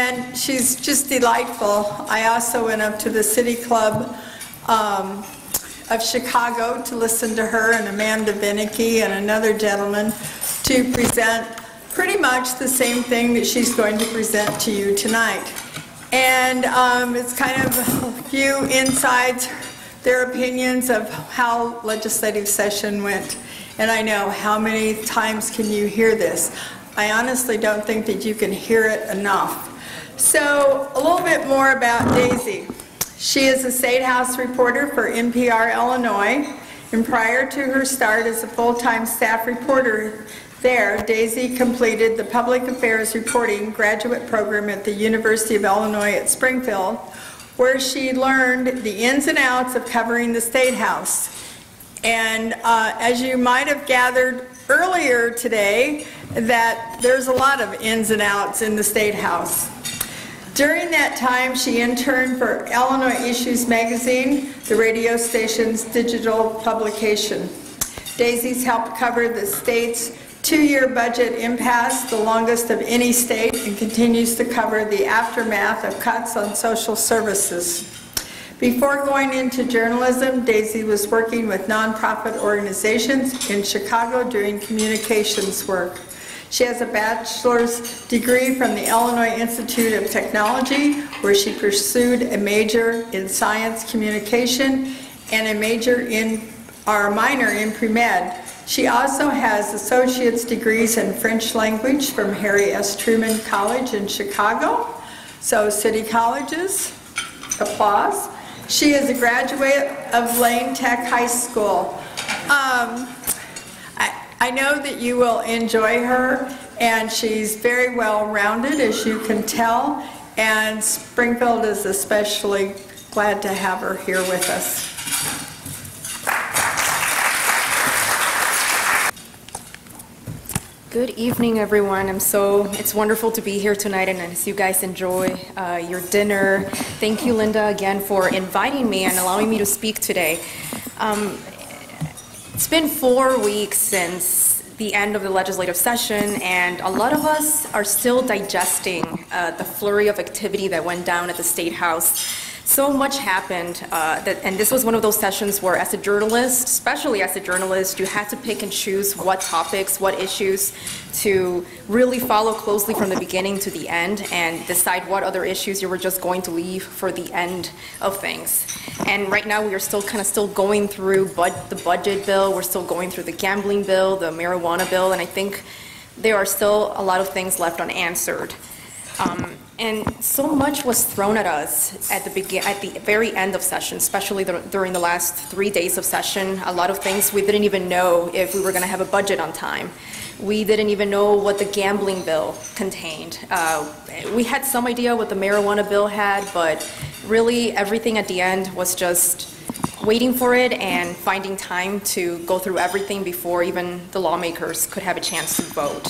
and she's just delightful. I also went up to the City Club of Chicago to listen to her and Amanda Vinicky and another gentleman to present pretty much the same thing that she's going to present to you tonight. And it's kind of a few insights, their opinions of how legislative session went. And I know, how many times can you hear this? I honestly don't think that you can hear it enough. So a little bit more about Daisy. She is a State House reporter for NPR Illinois, and prior to her start as a full-time staff reporter there, Daisy completed the Public Affairs Reporting graduate program at the University of Illinois at Springfield, where she learned the ins and outs of covering the State House. And as you might have gathered earlier today, that there's a lot of ins and outs in the State House. During that time, she interned for Illinois Issues magazine, the radio station's digital publication. Daisy's helped cover the state's two-year budget impasse, the longest of any state, and continues to cover the aftermath of cuts on social services. Before going into journalism, Daisy was working with nonprofit organizations in Chicago doing communications work. She has a bachelor's degree from the Illinois Institute of Technology, where she pursued a major in science communication and a minor in pre-med. She also has associate's degrees in French language from Harry S. Truman College in Chicago. So city colleges, applause. She is a graduate of Lane Tech High School. I know that you will enjoy her, and she's very well-rounded, as you can tell, and Springfield is especially glad to have her here with us. Good evening, everyone. It's wonderful to be here tonight, and as you guys enjoy your dinner. Thank you, Linda, again for inviting me and allowing me to speak today. It's been 4 weeks since the end of the legislative session, and a lot of us are still digesting the flurry of activity that went down at the State House. So much happened, and this was one of those sessions where, as a journalist, especially as a journalist, you had to pick and choose what topics, what issues to really follow closely from the beginning to the end, and decide what other issues you were just going to leave for the end of things. And right now we are still going through the budget bill, we're still going through the gambling bill, the marijuana bill, and I think there are still a lot of things left unanswered. And so much was thrown at us at the very end of session, especially during the last 3 days of session. A lot of things we didn't even know if we were going to have a budget on time. We didn't even know what the gambling bill contained. We had some idea what the marijuana bill had, but really everything at the end was just waiting for it and finding time to go through everything before even the lawmakers could have a chance to vote.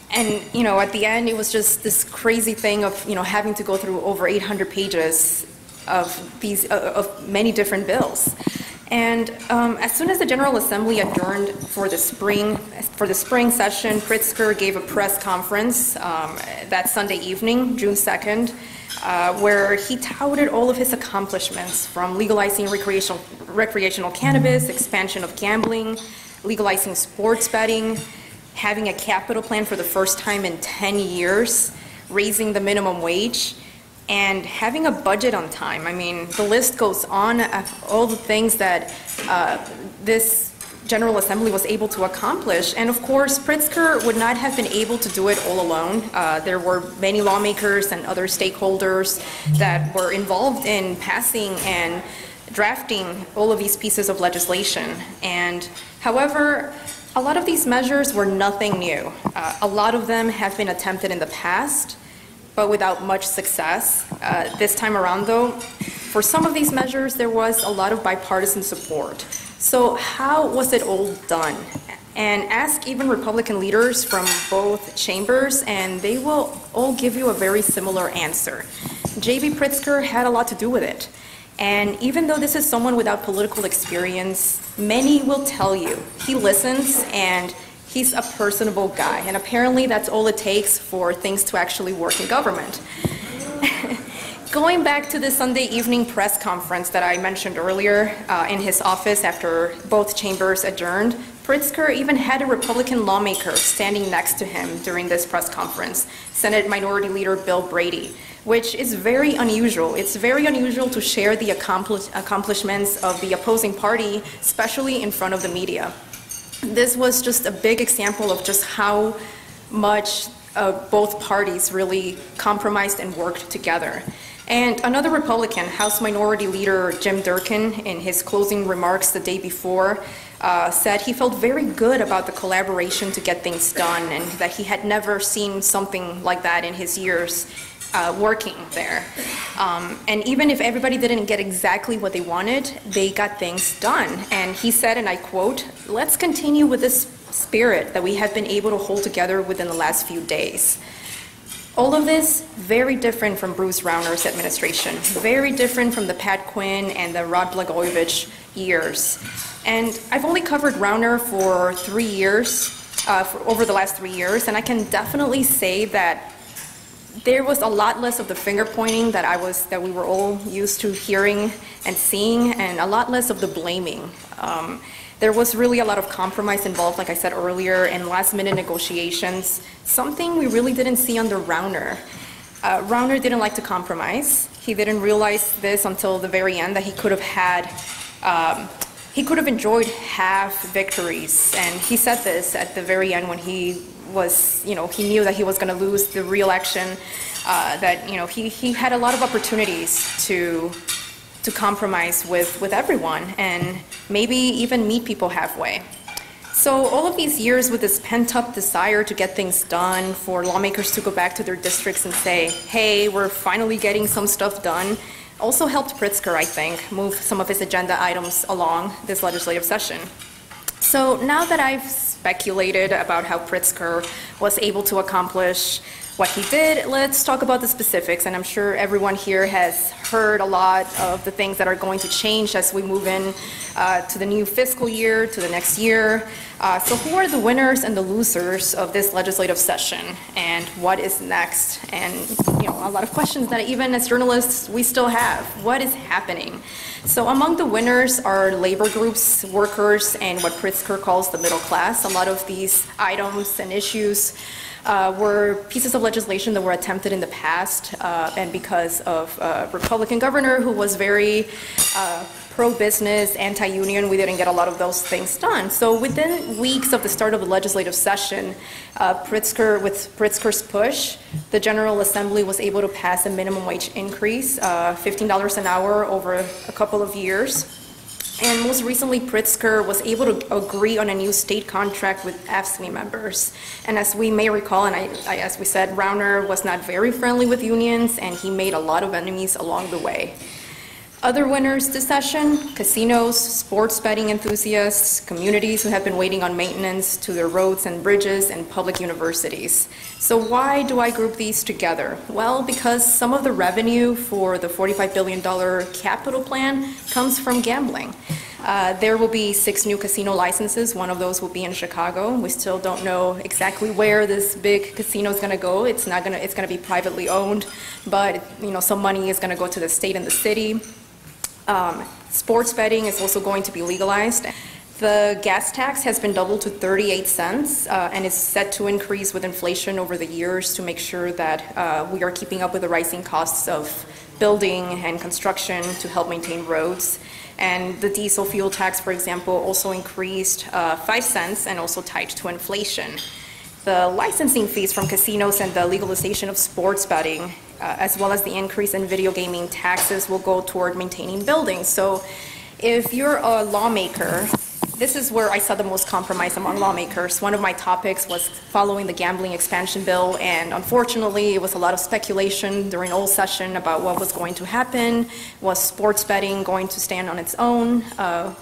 And, at the end, it was just this crazy thing of, having to go through over 800 pages of many different bills. And as soon as the General Assembly adjourned for the spring session, Pritzker gave a press conference that Sunday evening, June 2nd, where he touted all of his accomplishments, from legalizing recreational cannabis, expansion of gambling, legalizing sports betting, having a capital plan for the first time in 10 years, raising the minimum wage, and having a budget on time. I mean, the list goes on of all the things that this General Assembly was able to accomplish. And of course, Pritzker would not have been able to do it all alone. There were many lawmakers and other stakeholders that were involved in passing and drafting all of these pieces of legislation. And however, a lot of these measures were nothing new. A lot of them have been attempted in the past, but without much success. This time around, though, for some of these measures, there was a lot of bipartisan support. So how was it all done? And ask even Republican leaders from both chambers, and they will all give you a very similar answer. J.B. Pritzker had a lot to do with it. And even though this is someone without political experience, many will tell you he listens and He's a personable guy, and apparently that's all it takes for things to actually work in government. Going back to the Sunday evening press conference that I mentioned earlier in his office after both chambers adjourned, Pritzker even had a Republican lawmaker standing next to him during this press conference, Senate Minority Leader Bill Brady, which is very unusual. It's very unusual to share the accomplishments of the opposing party, especially in front of the media. This was just a big example of just how much both parties really compromised and worked together. And another Republican, House Minority Leader Jim Durkin, in his closing remarks the day before, said he felt very good about the collaboration to get things done and that he had never seen something like that in his years working there. And even if everybody didn't get exactly what they wanted, they got things done. And he said, and I quote, "Let's continue with this spirit that we have been able to hold together within the last few days." All of this, very different from Bruce Rauner's administration, very different from the Pat Quinn and the Rod Blagojevich years. And I've only covered Rauner for 3 years, over the last 3 years, and I can definitely say that there was a lot less of the finger pointing that we were all used to hearing and seeing, and a lot less of the blaming. There was really a lot of compromise involved, like I said earlier, in last-minute negotiations, something we really didn't see under Rauner. Rauner didn't like to compromise. He didn't realize this until the very end, that he could have enjoyed half victories. And he said this at the very end when he was, he knew that he was going to lose the re-election, that, he had a lot of opportunities to compromise with everyone and maybe even meet people halfway. So all of these years with this pent-up desire to get things done, for lawmakers to go back to their districts and say, hey, we're finally getting some stuff done, also helped Pritzker, I think, move some of his agenda items along this legislative session. So now that I've speculated about how Pritzker was able to accomplish what he did, let's talk about the specifics. And I'm sure everyone here has heard a lot of the things that are going to change as we move in to the new fiscal year, to the next year. So who are the winners and the losers of this legislative session, and what is next? And a lot of questions that even as journalists we still have. What is happening? So among the winners are labor groups, workers, and what Pritzker calls the middle class. A lot of these items and issues were pieces of legislation that were attempted in the past, and because of a Republican governor who was very pro-business, anti-union, we didn't get a lot of those things done. So within weeks of the start of the legislative session, with Pritzker's push, the General Assembly was able to pass a minimum wage increase, $15 an hour over a couple of years. And most recently, Pritzker was able to agree on a new state contract with AFSCME members. And as we may recall, and as we said, Rauner was not very friendly with unions, and he made a lot of enemies along the way. Other winners this session: casinos, sports betting enthusiasts, communities who have been waiting on maintenance to their roads and bridges, and public universities. So why do I group these together? Well, because some of the revenue for the $45 billion capital plan comes from gambling. There will be 6 new casino licenses. One of those will be in Chicago. We still don't know exactly where this big casino is going to go. It's going to be privately owned, but some money is going to go to the state and the city. Sports betting is also going to be legalized. The gas tax has been doubled to 38 cents and is set to increase with inflation over the years to make sure that we are keeping up with the rising costs of building and construction to help maintain roads. And the diesel fuel tax, for example, also increased 5 cents and also tied to inflation. The licensing fees from casinos and the legalization of sports betting, as well as the increase in video gaming taxes, will go toward maintaining buildings. So if you're a lawmaker, this is where I saw the most compromise among lawmakers. One of my topics was following the gambling expansion bill, and unfortunately it was a lot of speculation during all session about what was going to happen. Was sports betting going to stand on its own?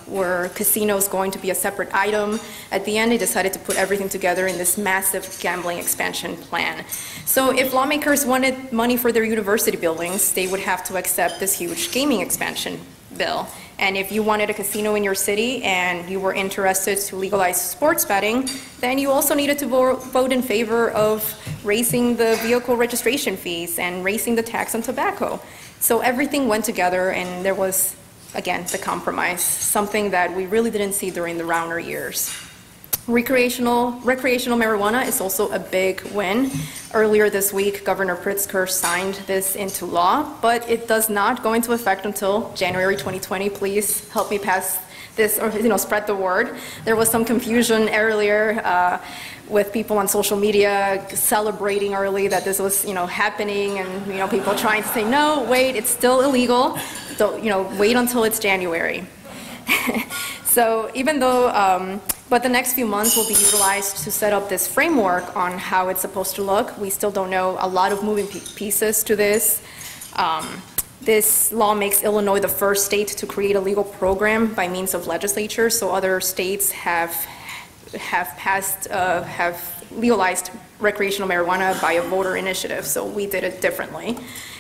Were casinos going to be a separate item? At the end, they decided to put everything together in this massive gambling expansion plan. So if lawmakers wanted money for their university buildings, they would have to accept this huge gaming expansion bill. And if you wanted a casino in your city and you were interested to legalize sports betting, then you also needed to vote in favor of raising the vehicle registration fees and raising the tax on tobacco. So everything went together, and there was, again, the compromise, something that we really didn't see during the Rauner years. Recreational marijuana is also a big win. Earlier this week, Governor Pritzker signed this into law, but it does not go into effect until January 2020. Please help me pass this, or spread the word. There was some confusion earlier with people on social media celebrating early that this was happening, and people trying to say, no, wait, it's still illegal. So wait until it's January. So even though, but the next few months will be utilized to set up this framework on how it's supposed to look. We still don't know a lot of moving pieces to this. This law makes Illinois the first state to create a legal program by means of legislature, so other states have legalized recreational marijuana by a voter initiative, so we did it differently.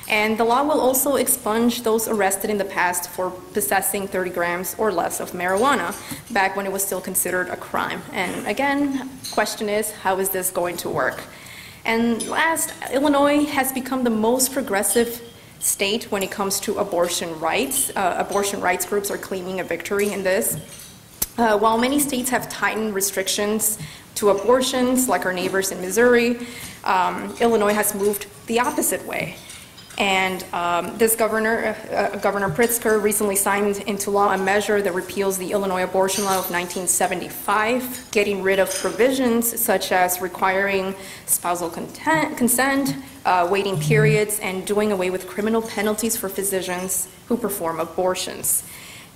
And the law will also expunge those arrested in the past for possessing 30 grams or less of marijuana, back when it was still considered a crime. And again, question is, how is this going to work? And last, Illinois has become the most progressive state when it comes to abortion rights. Abortion rights groups are claiming a victory in this. While many states have tightened restrictions to abortions, like our neighbors in Missouri, Illinois has moved the opposite way. And this Governor Pritzker recently signed into law a measure that repeals the Illinois abortion law of 1975, getting rid of provisions such as requiring spousal consent, waiting periods, and doing away with criminal penalties for physicians who perform abortions.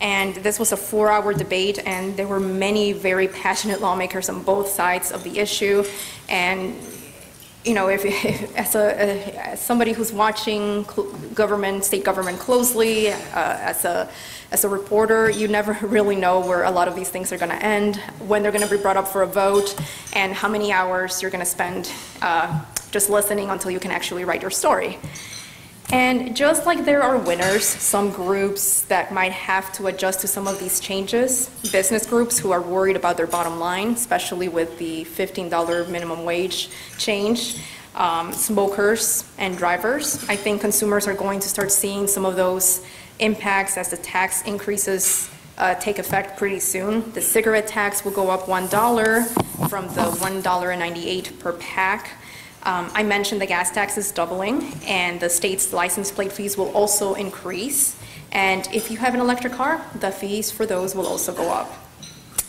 And this was a 4-hour debate, and there were many very passionate lawmakers on both sides of the issue. And as somebody who's watching state government closely, as a reporter, you never really know where a lot of these things are going to end, when they're going to be brought up for a vote, and how many hours you're going to spend just listening until you can actually write your story. And just like there are winners, some groups that might have to adjust to some of these changes, business groups who are worried about their bottom line, especially with the $15 minimum wage change, smokers and drivers. I think consumers are going to start seeing some of those impacts as the tax increases take effect pretty soon. The cigarette tax will go up $1 from the $1.98 per pack. I mentioned the gas tax is doubling, and the state's license plate fees will also increase. And if you have an electric car, the fees for those will also go up.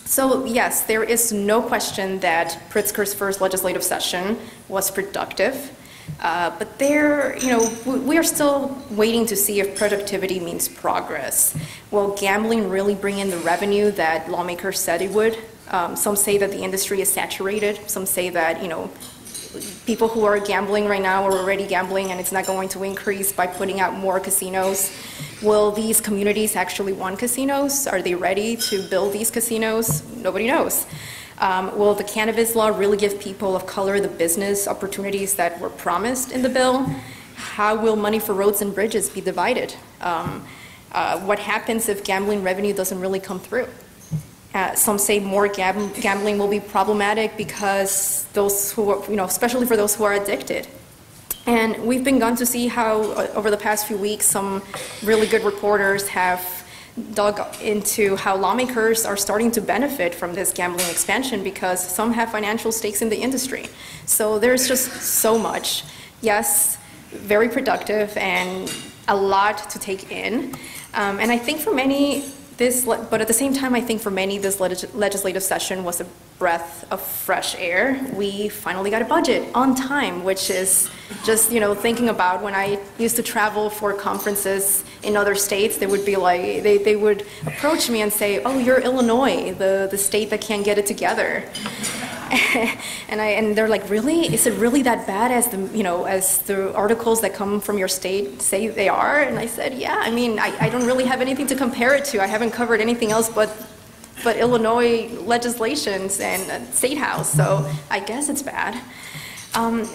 So yes, there is no question that Pritzker's first legislative session was productive. But we are still waiting to see if productivity means progress. Will gambling really bring in the revenue that lawmakers said it would? Some say that the industry is saturated. Some say that, people who are gambling right now are already gambling, and it's not going to increase by putting out more casinos. Will these communities actually want casinos? Are they ready to build these casinos? Nobody knows. Will the cannabis law really give people of color the business opportunities that were promised in the bill? How will money for roads and bridges be divided? What happens if gambling revenue doesn't really come through? Some say more gambling will be problematic because those who are, especially for those who are addicted. And we've begun to see how, over the past few weeks, some really good reporters have dug into how lawmakers are starting to benefit from this gambling expansion because some have financial stakes in the industry. So there's just so much. Yes, very productive and a lot to take in. And I think for many, but at the same time, I think for many, this legislative session was a breath of fresh air. We finally got a budget on time, which is just, thinking about when I used to travel for conferences in other states, they would be like, they would approach me and say, oh, you're Illinois, the state that can't get it together. And they're like, really? Is it really that bad as the articles that come from your state say they are? And I said, yeah, I don't really have anything to compare it to. I haven't covered anything else but Illinois legislations and state house, so I guess it's bad.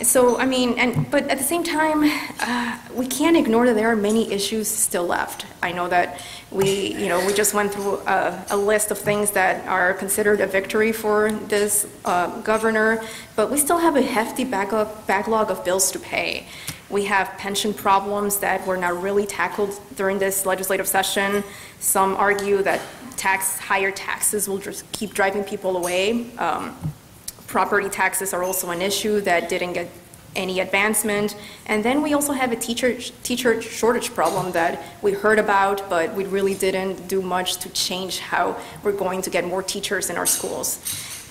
So, I mean, but at the same time, we can't ignore that there are many issues still left. I know that we just went through a list of things that are considered a victory for this governor, but we still have a hefty backlog of bills to pay. We have pension problems that were not really tackled during this legislative session. Some argue that higher taxes will just keep driving people away. Property taxes are also an issue that didn't get any advancement. And then we also have a teacher shortage problem that we heard about, but we really didn't do much to change how we're going to get more teachers in our schools.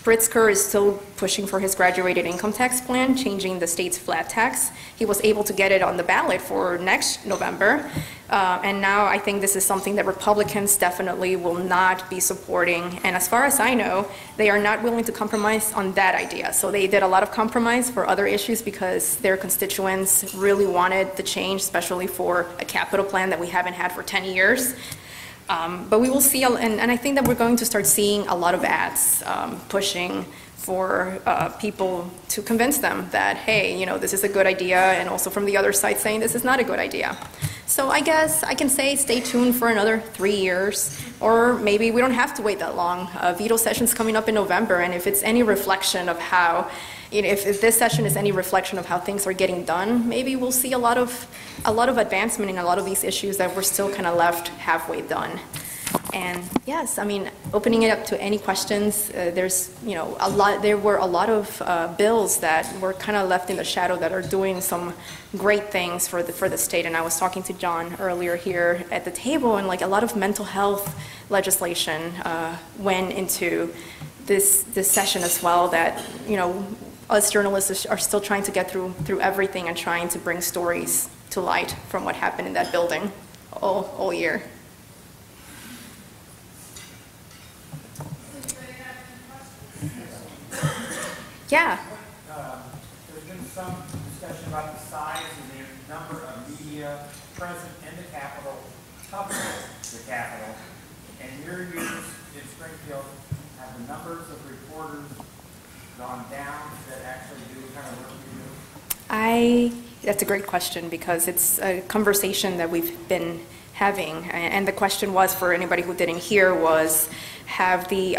Pritzker is still pushing for his graduated income tax plan, changing the state's flat tax. He was able to get it on the ballot for next November. And now I think this is something that Republicans definitely will not be supporting. And as far as I know, they are not willing to compromise on that idea. So they did a lot of compromise for other issues because their constituents really wanted the change, especially for a capital plan that we haven't had for 10 years. But we will see, and I think that we're going to start seeing a lot of ads pushing for people to convince them that, hey, this is a good idea, and also from the other side saying this is not a good idea. So I guess I can say stay tuned for another 3 years, or maybe we don't have to wait that long. Veto session's coming up in November, and if it's any reflection of how, if this session is any reflection of how things are getting done, maybe we'll see a lot of advancement in a lot of these issues that we're still kind of left halfway done. And yes, I mean, opening it up to any questions, there were a lot of bills that were kind of left in the shadow that are doing some great things for the state. And I was talking to John earlier here at the table, and like a lot of mental health legislation went into this session as well, that, us journalists are still trying to get through everything and trying to bring stories to light from what happened in that building all year. Yeah. There's been some discussion about the size and the number of media present in the Capitol, covering the Capitol. And your years in Springfield, have the numbers of reporters gone down that actually do the kind of work you do? That's a great question, because it's a conversation that we've been having. And the question was, for anybody who didn't hear, was have the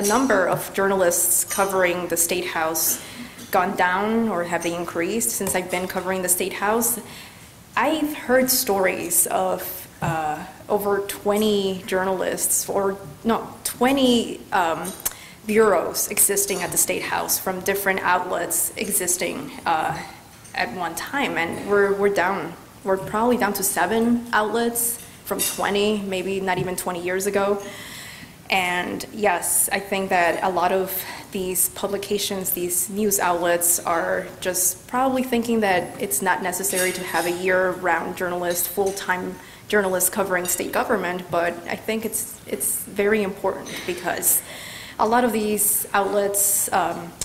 number of journalists covering the State House gone down, or have they increased since I've been covering the State House? I've heard stories of over 20 journalists, 20 bureaus existing at the State House from different outlets existing at one time, and we're down. We're probably down to 7 outlets from 20, maybe not even 20 years ago. And yes, I think that a lot of these publications, these news outlets, are just probably thinking that it's not necessary to have a year-round journalist, full-time journalist covering state government, but I think it's very important, because a lot of these outlets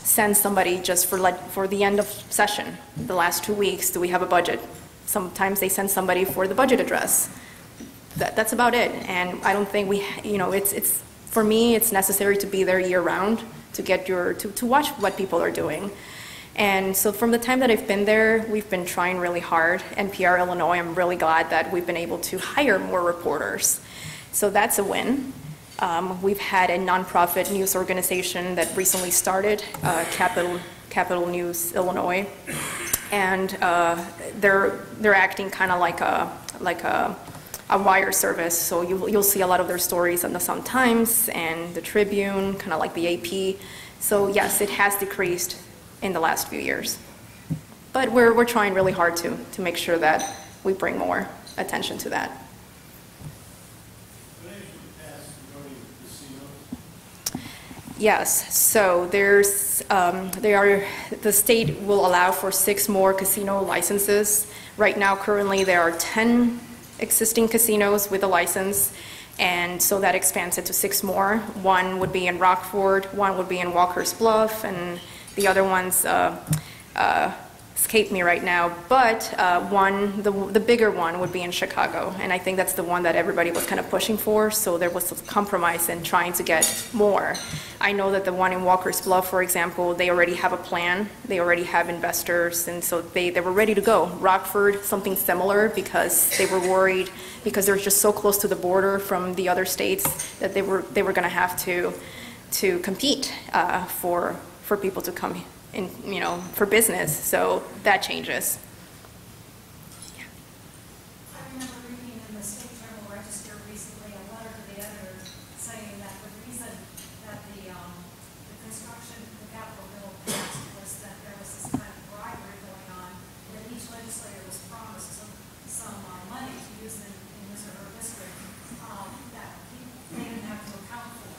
send somebody just for the end of session, the last 2 weeks, do we have a budget? Sometimes they send somebody for the budget address. That's about it. And I don't think for me, it's necessary to be there year-round to get to watch what people are doing. And so from the time that I've been there, we've been trying really hard. NPR Illinois, I'm really glad that we've been able to hire more reporters. So that's a win. We've had a nonprofit news organization that recently started, Capital News Illinois, and they're acting kind of like a wire service. So you'll see a lot of their stories on the Sun-Times and the Tribune, kind of like the AP. So yes, it has decreased in the last few years, but we're trying really hard to make sure that we bring more attention to that. Yes, so the state will allow for 6 more casino licenses. Right now, currently, there are 10 existing casinos with a license, and so that expands it to 6 more. 1 would be in Rockford, 1 would be in Walker's Bluff, and the other one's escape me right now, but the bigger one would be in Chicago, and I think that's the one that everybody was kind of pushing for, so there was a compromise in trying to get more. I know that the one in Walker's Bluff, for example, they already have a plan, they already have investors, and so they were ready to go. Rockford, something similar, because they were worried, because they're just so close to the border from the other states, that they were going to have to compete for people to come in, for business, so that changes. I remember reading in the State Journal Register recently a letter to the editor saying that the reason that the construction, the capital bill passed was that there was this kind of bribery going on, that each legislator was promised some money to use in his or her district that they didn't have to account for.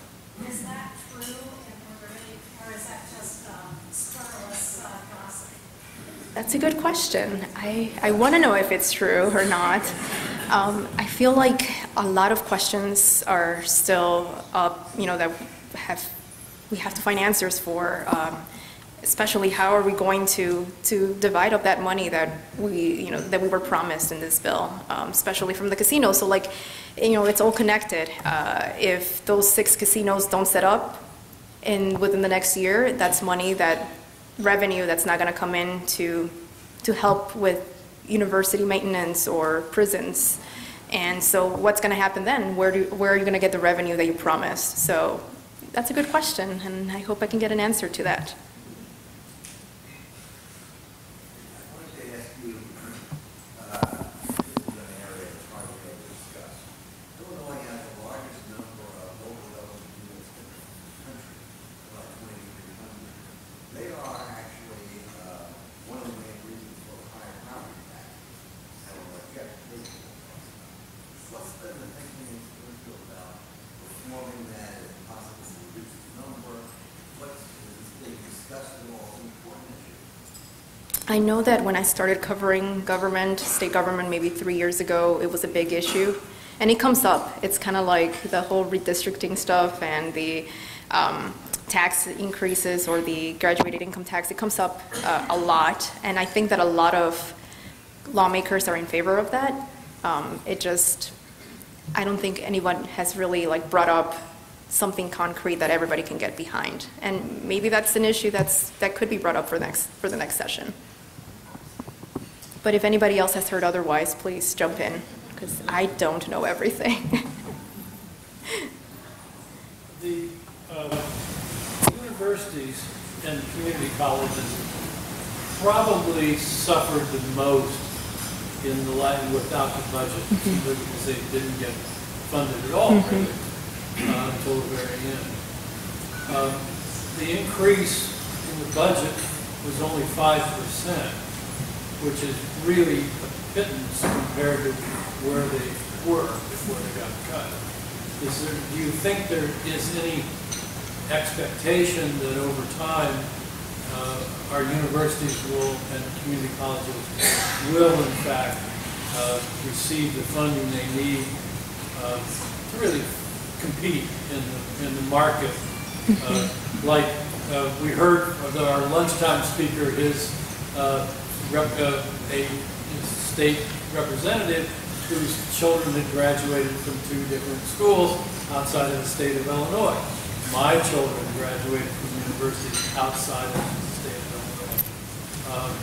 Is that true, or is that just scurrilous gossip? That's a good question. I want to know if it's true or not. I feel like a lot of questions are still up, that we have to find answers for, especially how are we going to divide up that money that we were promised in this bill, especially from the casinos. So it's all connected. If those 6 casinos don't set up within the next year, that's revenue that's not going to come in to help with university maintenance or prisons. And so what's going to happen then? Where are you going to get the revenue that you promised? So that's a good question, and I hope I can get an answer to that. I wanted to ask you, this is an area that's probably going to discuss. Illinois has the largest number of local government units in the country, about 2,300. They are actually one of the main reasons for the higher property tax. What's been the thinking in Springfield about reforming that and possibly reduce the number? What's being discussed at all? It's an important issue. I know that when I started covering government, state government, maybe 3 years ago, it was a big issue. And it comes up. It's kind of like the whole redistricting stuff and the tax increases or the graduated income tax. It comes up a lot. And I think that a lot of lawmakers are in favor of that. I don't think anyone has really brought up something concrete that everybody can get behind. And maybe that's an issue that could be brought up for the next session. But if anybody else has heard otherwise, please jump in, because I don't know everything. The universities and community colleges probably suffered the most in the line without the budget, because they didn't get funded at all, really, until the very end. The increase in the budget was only 5%, which is really a pittance compared to where they were before they got cut. Do you think there is any expectation that over time our universities and community colleges will in fact receive the funding they need to really compete in the market? We heard of our lunchtime speaker, his state representative whose children had graduated from 2 different schools outside of the state of Illinois. My children graduated from universities outside of the state of Illinois.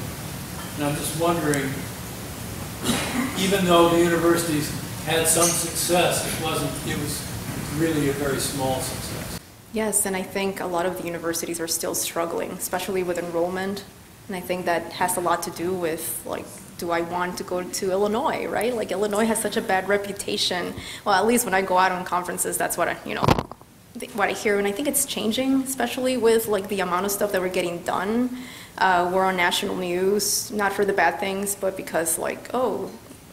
And I'm just wondering, even though the universities had some success, it was really a very small success. Yes, and I think a lot of the universities are still struggling, especially with enrollment. And I think that has a lot to do with, do I want to go to Illinois, right? Illinois has such a bad reputation. Well, at least when I go out on conferences, that's what I hear. And I think it's changing, especially with, the amount of stuff that we're getting done. We're on national news, not for the bad things, but because,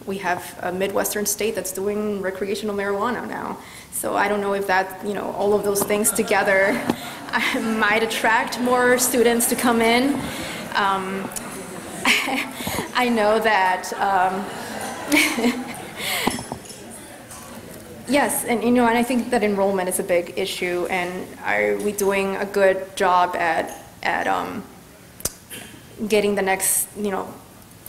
we have a Midwestern state that's doing recreational marijuana now. So I don't know if that, all of those things together might attract more students to come in. I know that, yes, and and I think that enrollment is a big issue, and are we doing a good job at getting the next,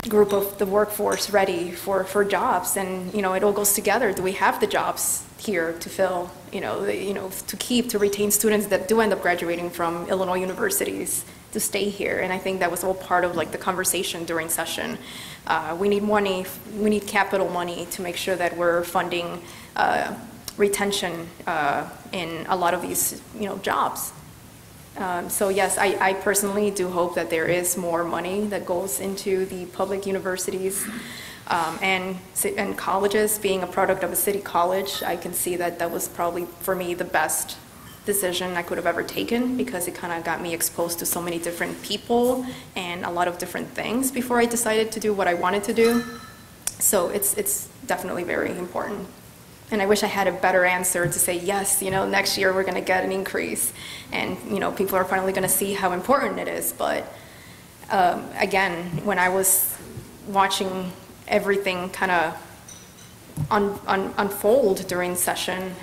group of the workforce ready for jobs, and, it all goes together. Do we have the jobs here to fill, to retain students that do end up graduating from Illinois universities to stay here? And I think that was all part of like the conversation during session. We need money, we need capital money to make sure that we're funding retention in a lot of these, jobs. So yes, I personally do hope that there is more money that goes into the public universities and colleges. Being a product of a city college, I can see that that was probably, for me, the best decision I could have ever taken, because it kind of got me exposed to so many different people and a lot of different things before I decided to do what I wanted to do. So it's definitely very important. And I wish I had a better answer to say, yes, next year we're going to get an increase, and, people are finally going to see how important it is. But again, when I was watching everything kind of unfold during session,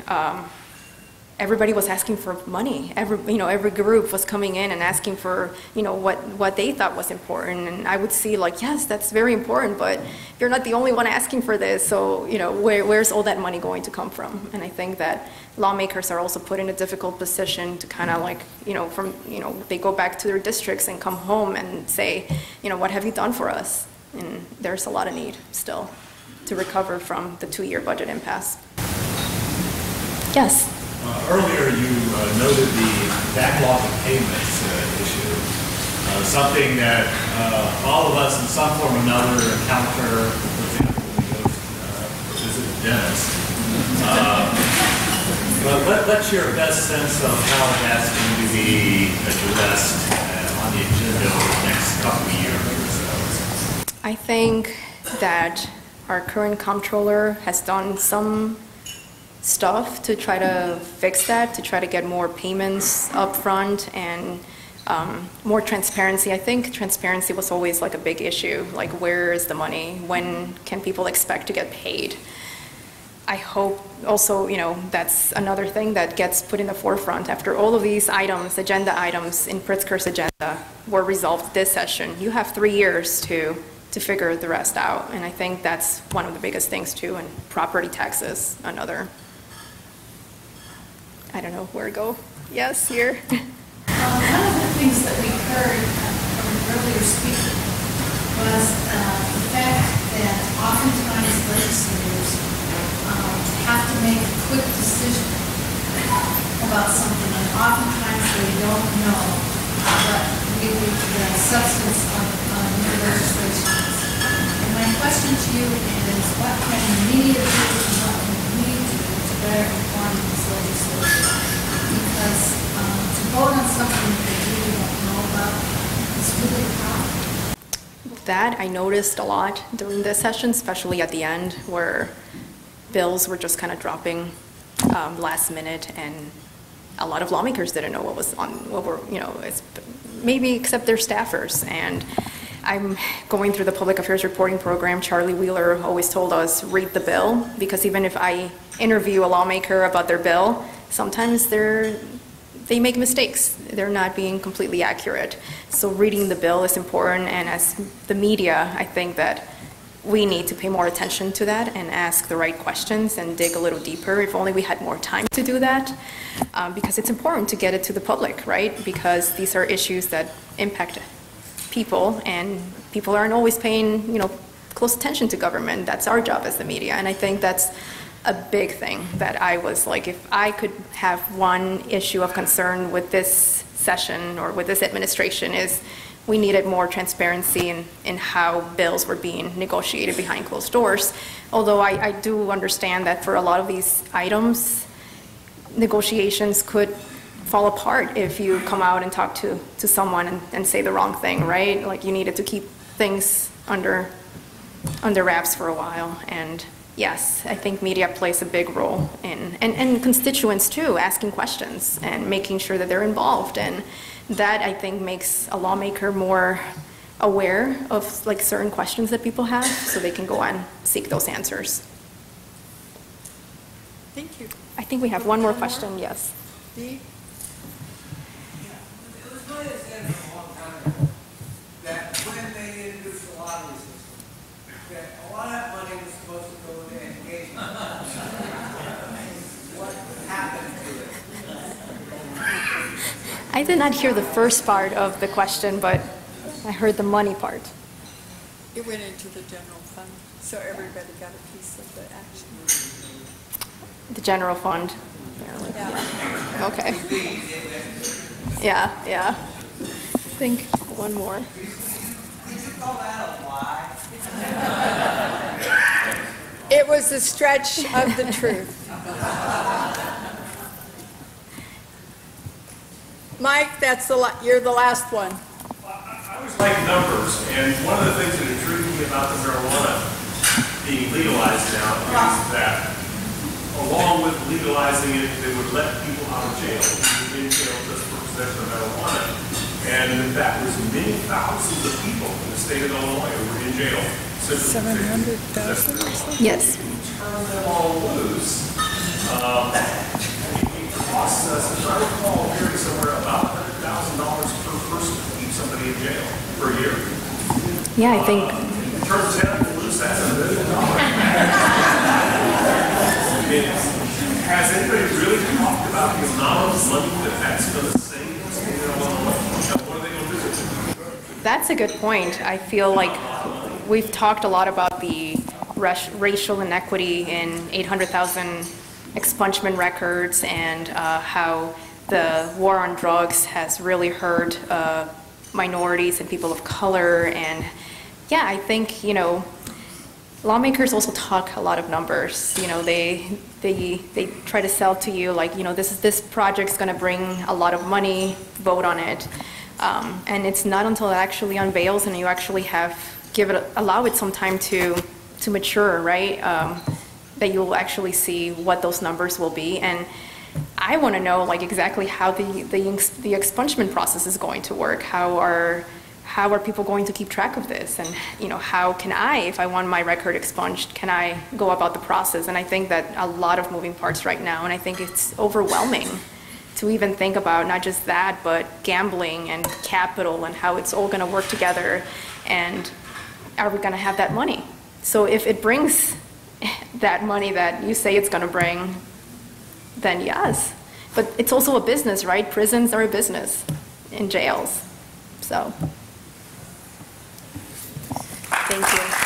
everybody was asking for money. Every group was coming in and asking for, what they thought was important. And I would see like, yes, that's very important, but you're not the only one asking for this. So, where's all that money going to come from? And I think that lawmakers are also put in a difficult position to kind of like, they go back to their districts and come home and say, what have you done for us? And there's a lot of need still to recover from the 2-year budget impasse. Yes? Earlier, you noted the backlog of payments issue, something that all of us in some form or another encounter, for example, when we go to visit the dentist. But what's your best sense of how that's going to be addressed on the agenda over the next couple of years or so? I think that our current comptroller has done some stuff to try to fix that, to try to get more payments up front and more transparency. I think transparency was always like a big issue, like where is the money? When can people expect to get paid? I hope also, that's another thing that gets put in the forefront. After all of these items, agenda items in Pritzker's agenda were resolved this session, you have 3 years to figure the rest out. And I think that's one of the biggest things too, and property taxes, another. I don't know where to go. Yes, here. One of the things that we heard from an earlier speaker was the fact that oftentimes legislators have to make a quick decision about something, and oftentimes they don't know what really the substance of new legislation is. And my question to you is, what can the media do and what can we do to better inform these legislators? Because to vote on something that they really don't know about is really tough. That I noticed a lot during this session, especially at the end, where bills were just kind of dropping last minute, and a lot of lawmakers didn't know what was on, maybe except their staffers. And I'm going through the public affairs reporting program. Charlie Wheeler always told us, read the bill, because even if I interview a lawmaker about their bill, sometimes they make mistakes. They're not being completely accurate. So reading the bill is important, and as the media, I think that we need to pay more attention to that and ask the right questions and dig a little deeper. If only we had more time to do that, because it's important to get it to the public, right? Because these are issues that impact people, and people aren't always paying, close attention to government. That's our job as the media, and I think that's a big thing that I was like, if I could have one issue of concern with this session or with this administration, is we needed more transparency in how bills were being negotiated behind closed doors. Although I do understand that for a lot of these items, negotiations could fall apart if you come out and talk to someone and say the wrong thing, right? Like, you needed to keep things under wraps for a while. And yes, I think media plays a big role and constituents too, asking questions and making sure that they're involved. And that, I think, makes a lawmaker more aware of like certain questions that people have, so they can go and seek those answers. Thank you. I think we have one more question, yes. Dee? It was my understanding a long time ago that I did not hear the first part of the question, but I heard the money part. It went into the general fund, so everybody got a piece of the action. The general fund. Apparently. Yeah. Okay. Yeah. I think one more. It was a stretch of the truth. Mike, you're the last one. I always like numbers, and one of the things that intrigued me about the marijuana being legalized now is that along with legalizing it, they would let people out of jail, in jail just for possession of marijuana. And that was many thousands of people in the state of Illinois who were in jail. 700,000? Yes. Turn them all loose. It costs us, if I recall, hearing somewhere about $100,000 per person to keep somebody in jail per year. Yeah, I think. Turn 10 loose, that's $1 million. Has anybody really talked about the amount of money that's going to save the state of Illinois? What are they going to do? That's a good point. I feel like we've talked a lot about the racial inequity in 800,000 expungement records and how the war on drugs has really hurt minorities and people of color. And yeah, I think, lawmakers also talk a lot of numbers. They try to sell to you like, this project's going to bring a lot of money, vote on it. And it's not until it actually unveils and you actually allow it some time to mature, right? That you'll actually see what those numbers will be. And I want to know like exactly how the expungement process is going to work. How are people going to keep track of this? And how can I, if I want my record expunged, can I go about the process? And I think that a lot of moving parts right now, and I think it's overwhelming to even think about not just that, but gambling and capital and how it's all going to work together. And are we going to have that money? So if it brings that money that you say it's going to bring, then yes. But it's also a business, right? Prisons are a business in jails. So, thank you.